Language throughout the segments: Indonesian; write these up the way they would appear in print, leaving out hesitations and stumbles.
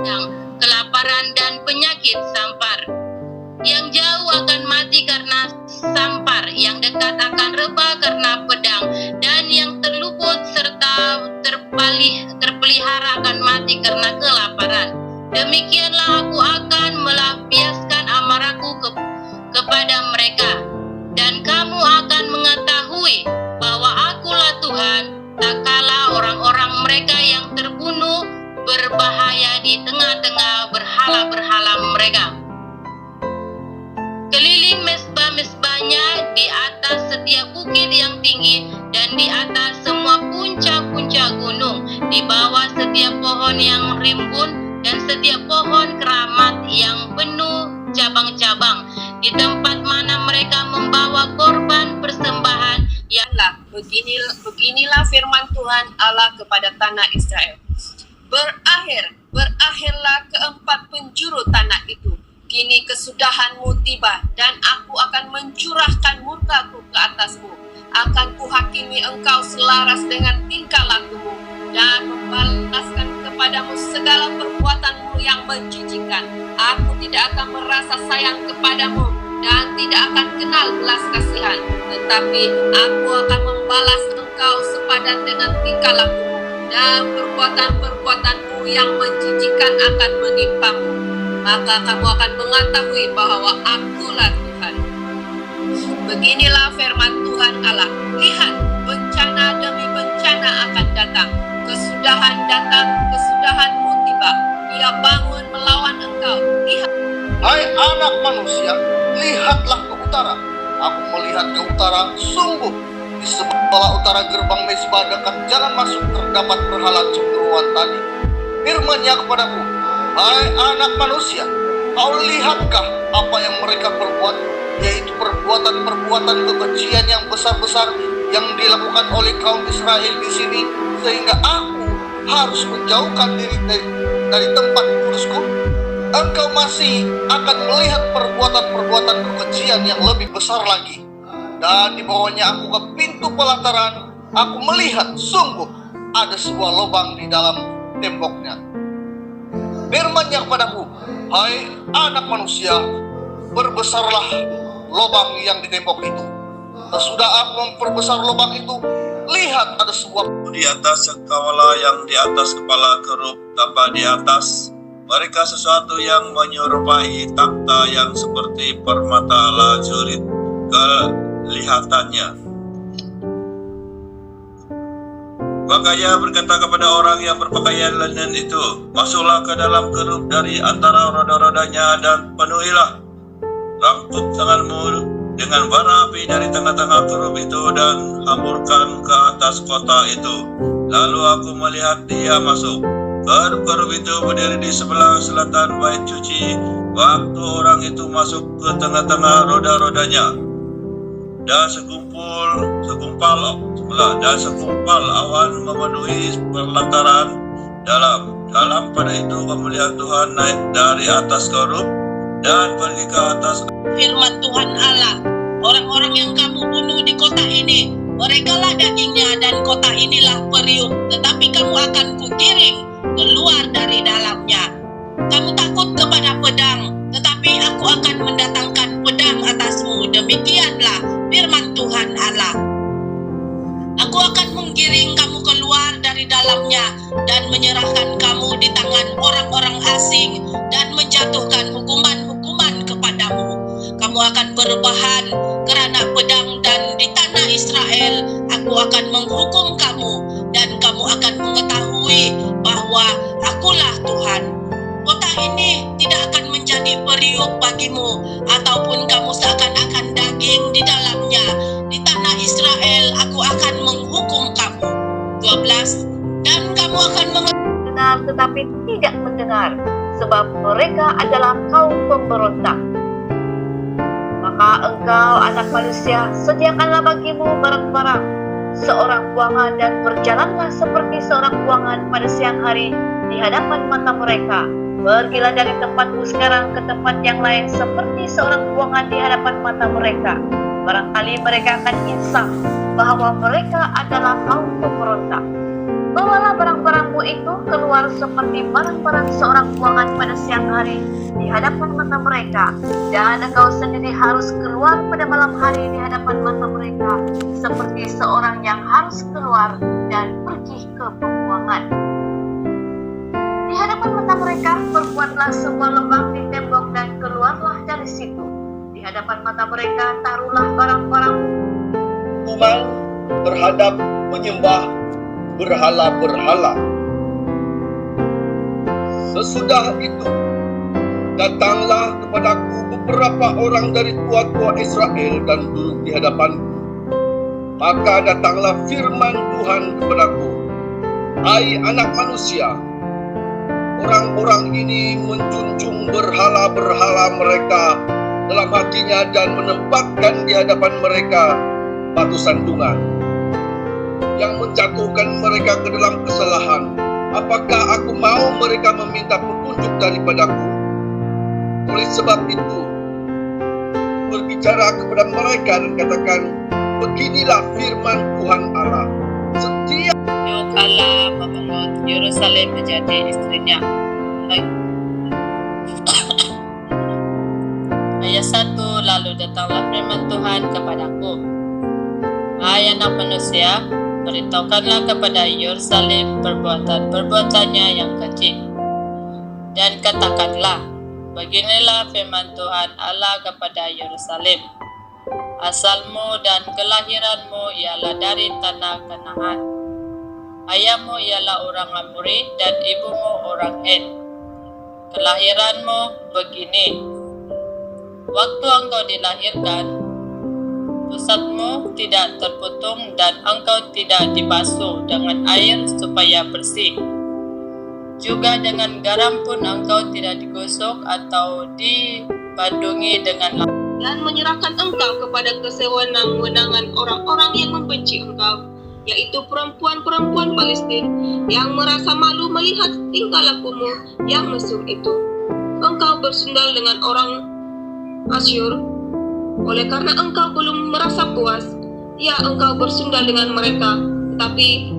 pedang, kelaparan dan penyakit sampar. Yang jauh akan mati karena sampar, yang dekat akan rebah karena pedang, dan yang terluput serta terpelihara akan mati karena kelaparan. Demikianlah aku akan melampiaskan amarahku kepada mereka, dan kamu akan mengetahui bahwa akulah Tuhan, tak kalah orang-orang mereka yang terbunuh berbahaya di tengah-tengah berhala-berhala mereka. Keliling mesbah-mesbahnya di atas setiap bukit yang tinggi dan di atas semua puncak-puncak gunung, di bawah setiap pohon yang rimbun dan setiap pohon keramat yang penuh cabang-cabang, di tempat mana mereka membawa korban persembahan yang Beginilah firman Tuhan Allah kepada tanah Israel. Berakhirlah keempat penjuru tanah itu. Kini kesudahanmu tiba, dan aku akan mencurahkan murkaku ke atasmu. Akan kuhakimi engkau selaras dengan tingkah lakumu, dan membalaskan kepadamu segala perbuatanmu yang menjijikkan. Aku tidak akan merasa sayang kepadamu, dan tidak akan kenal belas kasihan. Tetapi aku akan membalas engkau sepadan dengan tingkah lakumu, dan perbuatan-perbuatanmu yang menjijikkan akan menimpamu. Maka kamu akan mengetahui bahwa akulah Tuhan. Beginilah firman Tuhan Allah. Lihat, bencana demi bencana akan datang. Kesudahan datang, kesudahanmu tiba. Ia bangun melawan engkau. Lihat. Hai anak manusia, lihatlah ke utara. Aku melihat ke utara, sungguh di sebelah utara gerbang Mesbah dekat jalan masuk terdapat berhala cemburuan tadi. Firman-Nya kepadaku, hai anak manusia, kau lihatkah apa yang mereka perbuat, yaitu perbuatan-perbuatan kekejian yang besar-besar yang dilakukan oleh kaum Israel di sini, sehingga aku harus menjauhkan diri dari tempat kudusku? Engkau masih akan melihat perbuatan-perbuatan kekejian yang lebih besar lagi. Dan di bawahnya aku ke pintu pelataran, aku melihat sungguh ada sebuah lubang di dalam temboknya. Firman-Nya kepadaku, hai anak manusia, berbesarlah lubang yang di tembok itu. Sesudah aku memperbesar lubang itu, lihat ada sebuah di atas kepala yang di atas kepala kerub tanpa di atas mereka sesuatu yang menyerupai takhta yang seperti permata lajurit kelihatannya. Maka ia berkata kepada orang yang berpakaian linen itu, masuklah ke dalam kerub dari antara roda-rodanya dan penuhilah rangkup tanganmu dengan bara api dari tengah-tengah kerub itu dan hamburkan ke atas kota itu. Lalu aku melihat dia masuk. Kerub itu berdiri di sebelah selatan bait cuci waktu orang itu masuk ke tengah-tengah roda-rodanya. Dan segumpal awan memenuhi pelataran dalam pada itu kemuliaan Tuhan naik dari atas kerub dan pergi ke atas. Firman Tuhan Allah, orang-orang yang kamu bunuh di kota ini, merekalah dagingnya dan kota inilah periuk, tetapi kamu akan kugiring keluar dari dalamnya. Kamu takut kepada pedang, tetapi aku akan mendatangkan pedang atasmu. Demikianlah firman Tuhan Allah. Aku akan menggiring kamu keluar dari dalamnya dan menyerahkan kamu di tangan orang-orang asing dan menjatuhkan hukuman-hukuman kepadamu. Kamu akan berbahan kerana pedang, dan di tanah Israel aku akan menghukum kamu, dan kamu akan mengetahui bahwa akulah Tuhan. Kota ini tidak akan menjadi periuk bagimu, ataupun kamu seakan-akan daging di dalamnya. Di tanah Israel aku akan menghukum kamu. 12. Dan kamu akan mendengar tetapi tidak mendengar, sebab mereka adalah kaum pemberontak. Maka engkau, anak manusia, sediakanlah bagimu barang-barang, seorang buangan, dan berjalanlah seperti seorang buangan pada siang hari di hadapan mata mereka. Pergilah dari tempatmu sekarang ke tempat yang lain seperti seorang buangan di hadapan mata mereka. Barangkali mereka akan insaf bahwa mereka adalah kaum pemberontak. Bawalah barang-barangmu itu keluar seperti barang-barang seorang buangan pada siang hari di hadapan mata mereka, dan engkau sendiri harus keluar pada malam hari di hadapan mata mereka, seperti seorang yang harus keluar dan pergi ke pembuangan. Di hadapan mata mereka berbuatlah sebuah lubang di tembok dan keluarlah dari situ. Di hadapan mata mereka taruhlah barang-barang Tuhan terhadap menyembah berhala-berhala. Sesudah itu, datanglah kepadaku beberapa orang dari tua-tua Israel dan duduk di hadapanku. Maka datanglah firman Tuhan kepadaku, hai anak manusia, orang-orang ini menjunjung berhala-berhala mereka dalam hatinya dan menempatkan di hadapan mereka batu sandungan yang menjatuhkan mereka ke dalam kesalahan. Apakah aku mau mereka meminta petunjuk daripadaku? Oleh sebab itu, berbicara kepada mereka dan katakan, beginilah firman Tuhan Allah. Setiap Yuk Allah memungut Yerusalem menjadi istrinya. Ayat 1, lalu datanglah firman Tuhan kepadaku, hai anak manusia, beritahukanlah kepada Yerusalem perbuatan-perbuatannya yang kecil, dan katakanlah, beginilah firman Tuhan Allah kepada Yerusalem, asalmu dan kelahiranmu ialah dari tanah Kanaan, ayahmu ialah orang Amori dan ibumu orang Het. Kelahiranmu begini, waktu engkau dilahirkan, pusatmu tidak terpotong dan engkau tidak dibasuh dengan air supaya bersih. Juga dengan garam pun engkau tidak digosok atau dibandungi dengan dan menyerahkan engkau kepada kesewenang-wenangan orang-orang yang membenci engkau, yaitu perempuan-perempuan Palestina yang merasa malu melihat tingkah lakumu yang mesum itu. Engkau bersundal dengan orang Asyur, oleh karena engkau belum merasa puas. Ya, engkau bersundal dengan mereka, tetapi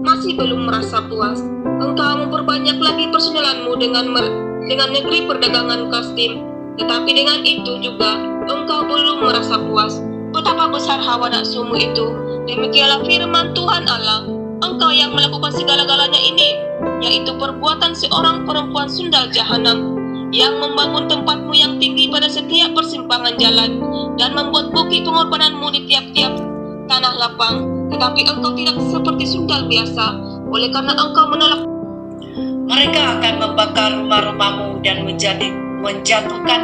masih belum merasa puas. Engkau memperbanyak lagi persundalanmu dengan negeri perdagangan Kasdim, tetapi dengan itu juga engkau belum merasa puas. Betapa besar hawa nafsumu itu. Demikianlah firman Tuhan Allah, engkau yang melakukan segala-galanya ini, yaitu perbuatan seorang perempuan sundal jahanam, yang membangun tempatmu yang tinggi pada setiap persimpangan jalan, dan membuat bukit pengorbananmu di tiap-tiap tanah lapang. Tetapi engkau tidak seperti sundal biasa, oleh karena engkau menolak. mereka akan membakar rumah-rumahmu dan menjatuhkan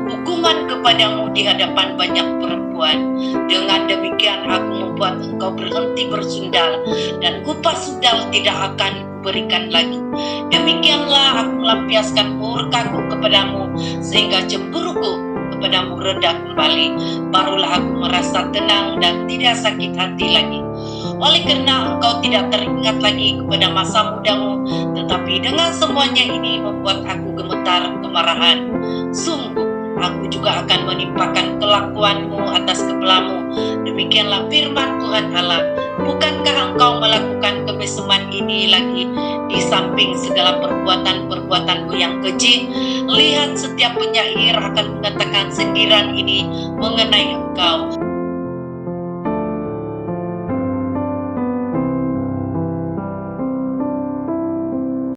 hukuman kepadamu di hadapan banyak perempuan. Dengan demikian aku membuat engkau berhenti bersundal, dan upah sundal tidak akan kuberikan lagi. Demikianlah aku melampiaskan murkaku kepadamu, sehingga cemburuku kepadamu reda kembali. Barulah aku merasa tenang dan tidak sakit hati lagi. Oleh karena engkau tidak teringat lagi kepada masa mudamu, tetapi dengan semuanya ini membuat aku gemetar kemarahan. Sungguh, aku juga akan menimpakan kelakuanmu atas kepalamu. Demikianlah firman Tuhan Allah. Bukankah engkau melakukan kemesuman ini lagi di samping segala perbuatan-perbuatanmu yang keji? Lihat, setiap penyair akan mengatakan sindiran ini mengenai engkau.